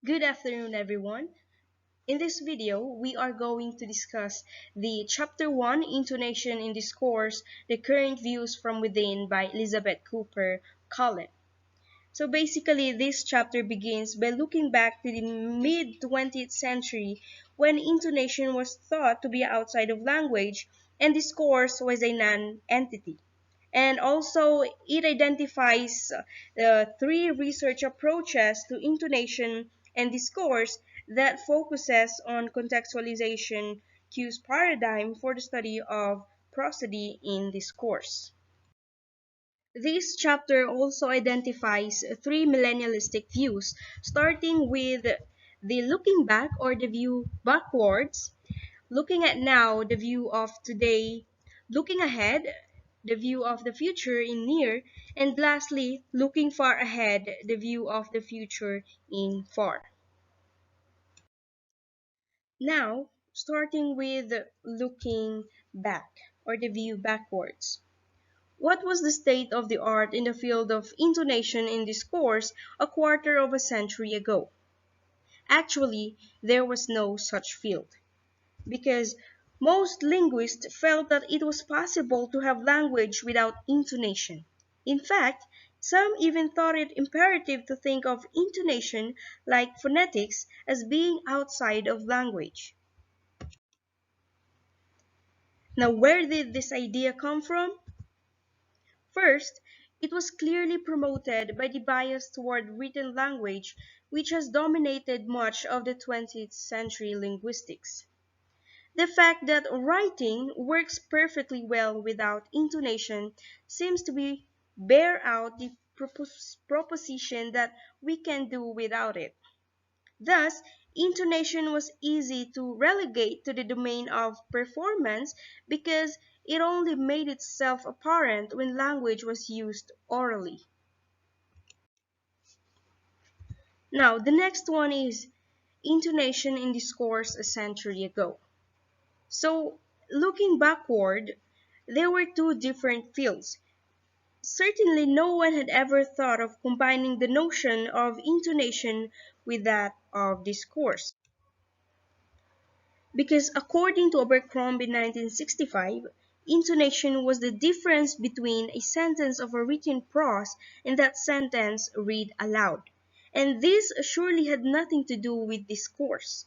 Good afternoon, everyone. In this video, we are going to discuss the Chapter 1 Intonation in Discourse, The Current Views from Within by Elizabeth Cooper Collin. So basically, this chapter begins by looking back to the mid 20th century when intonation was thought to be outside of language and discourse was a non-entity. And also, it identifies three research approaches to intonation and discourse that focuses on contextualization cues paradigm for the study of prosody in discourse. This chapter also identifies three millennialistic views, starting with the looking back or the view backwards, looking at now, the view of today, looking ahead, the view of the future in near, and lastly, looking far ahead, the view of the future in far. Now, starting with looking back or the view backwards. What was the state of the art in the field of intonation in discourse a quarter of a century ago? Actually, there was no such field, because most linguists felt that it was possible to have language without intonation. In fact, some even thought it imperative to think of intonation, like phonetics, as being outside of language. Now, where did this idea come from? First, it was clearly promoted by the bias toward written language, which has dominated much of the 20th century linguistics. The fact that writing works perfectly well without intonation seems to be bear out the proposition that we can do without it. Thus, intonation was easy to relegate to the domain of performance because it only made itself apparent when language was used orally. Now, the next one is intonation in discourse a century ago. So, looking backward, there were two different fields. Certainly, no one had ever thought of combining the notion of intonation with that of discourse. Because according to Abercrombie in 1965, intonation was the difference between a sentence of a written prose and that sentence read aloud. And this surely had nothing to do with discourse.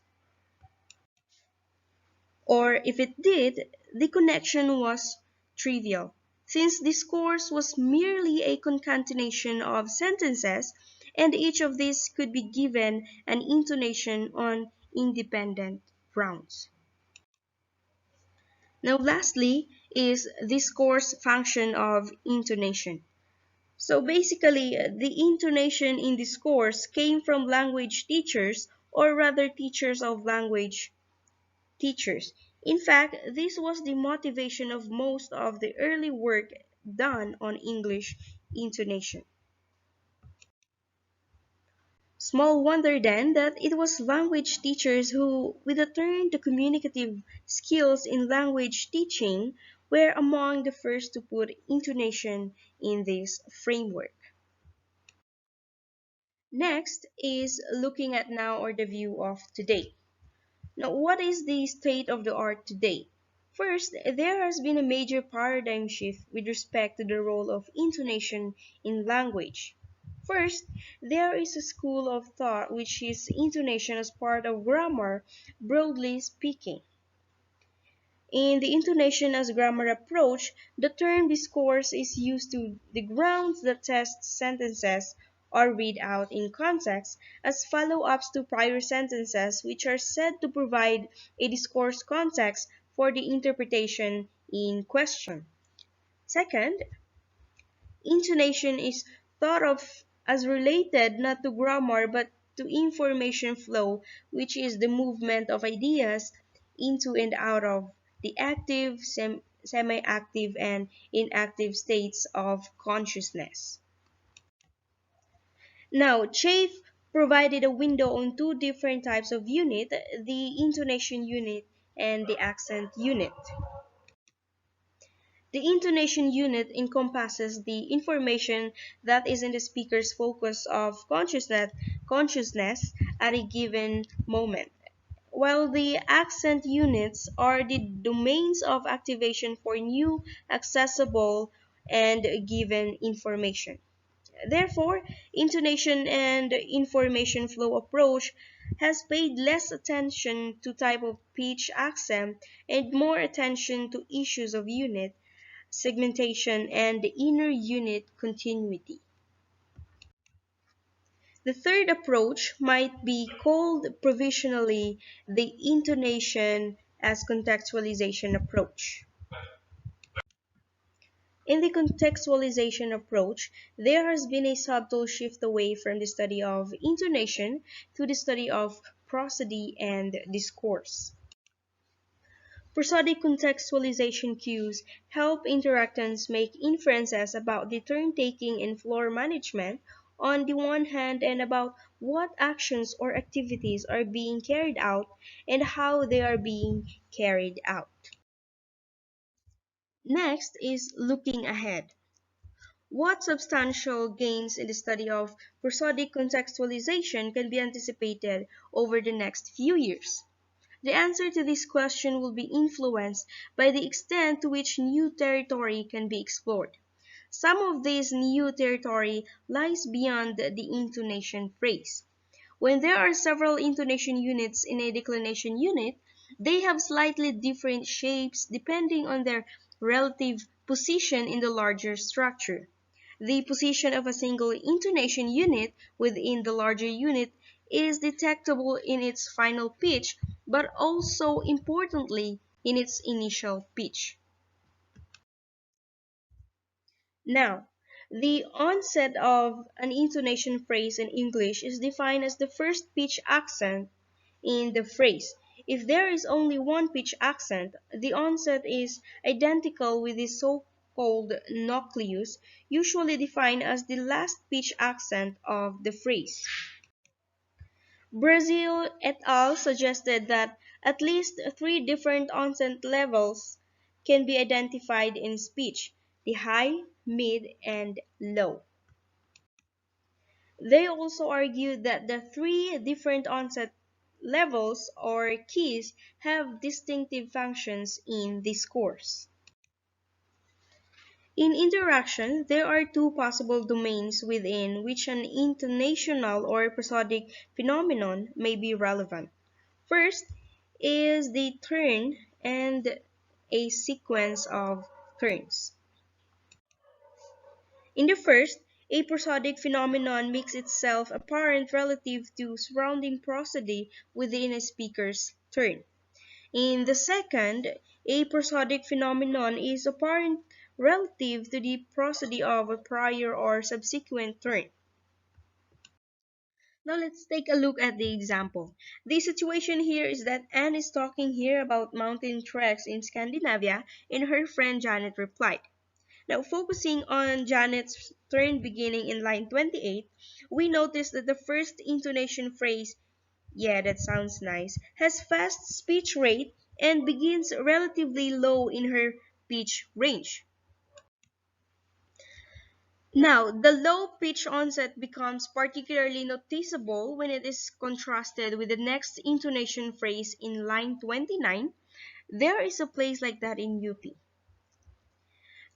Or if it did, the connection was trivial, since discourse was merely a concatenation of sentences, and each of these could be given an intonation on independent grounds. Now, lastly, is discourse function of intonation. So basically, the intonation in discourse came from language teachers, or rather teachers of language teachers. In fact, this was the motivation of most of the early work done on English intonation. Small wonder then that it was language teachers who, with a turn to communicative skills in language teaching, were among the first to put intonation in this framework. Next is looking at now or the view of today. Now, what is the state of the art today? First, there has been a major paradigm shift with respect to the role of intonation in language. First, there is a school of thought which sees intonation as part of grammar, broadly speaking. In the intonation as grammar approach, the term discourse is used to the grounds that test sentences or read out in context as follow-ups to prior sentences which are said to provide a discourse context for the interpretation in question. Second, intonation is thought of as related not to grammar but to information flow, which is the movement of ideas into and out of the active, semi-active, and inactive states of consciousness. Now, Chafe provided a window on two different types of unit, the intonation unit and the accent unit. The intonation unit encompasses the information that is in the speaker's focus of consciousness at a given moment, while the accent units are the domains of activation for new, accessible, and given information. Therefore, intonation and information flow approach has paid less attention to type of pitch accent and more attention to issues of unit, segmentation, and the inner unit continuity. The third approach might be called provisionally the intonation as contextualization approach. In the contextualization approach, there has been a subtle shift away from the study of intonation to the study of prosody and discourse. Prosodic contextualization cues help interactants make inferences about the turn-taking and floor management on the one hand and about what actions or activities are being carried out and how they are being carried out. Next is looking ahead. What substantial gains in the study of prosodic contextualization can be anticipated over the next few years? The answer to this question will be influenced by the extent to which new territory can be explored. Some of this new territory lies beyond the intonation phrase. When there are several intonation units in a declination unit, they have slightly different shapes depending on their relative position in the larger structure. The position of a single intonation unit within the larger unit is detectable in its final pitch, but also importantly in its initial pitch. Now, the onset of an intonation phrase in English is defined as the first pitch accent in the phrase. If there is only one pitch accent, the onset is identical with the so-called nucleus, usually defined as the last pitch accent of the phrase. Brazil et al. Suggested that at least three different onset levels can be identified in speech: the high, mid, and low. They also argued that the three different onset levels or keys have distinctive functions in discourse. In interaction, there are two possible domains within which an intonational or prosodic phenomenon may be relevant. First is the turn and a sequence of turns. In the first, a prosodic phenomenon makes itself apparent relative to surrounding prosody within a speaker's turn. In the second, a prosodic phenomenon is apparent relative to the prosody of a prior or subsequent turn. Now let's take a look at the example. The situation here is that Anne is talking here about mountain treks in Scandinavia, and her friend Janet replied. Now focusing on Janet's turn beginning in line 28, we notice that the first intonation phrase, "Yeah, that sounds nice," has fast speech rate and begins relatively low in her pitch range. Now, the low pitch onset becomes particularly noticeable when it is contrasted with the next intonation phrase in line 29. There is a place like that in UP.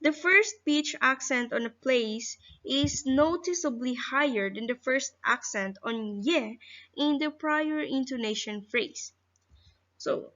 The first pitch accent on a place is noticeably higher than the first accent on "ye" in the prior intonation phrase. So,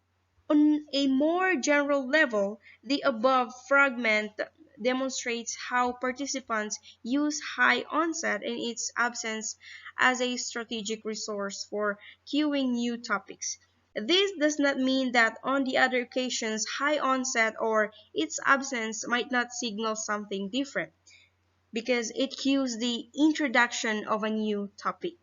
on a more general level, the above fragment demonstrates how participants use high onset and its absence as a strategic resource for cueing new topics. This does not mean that on the other occasions high onset or its absence might not signal something different, because it cues the introduction of a new topic.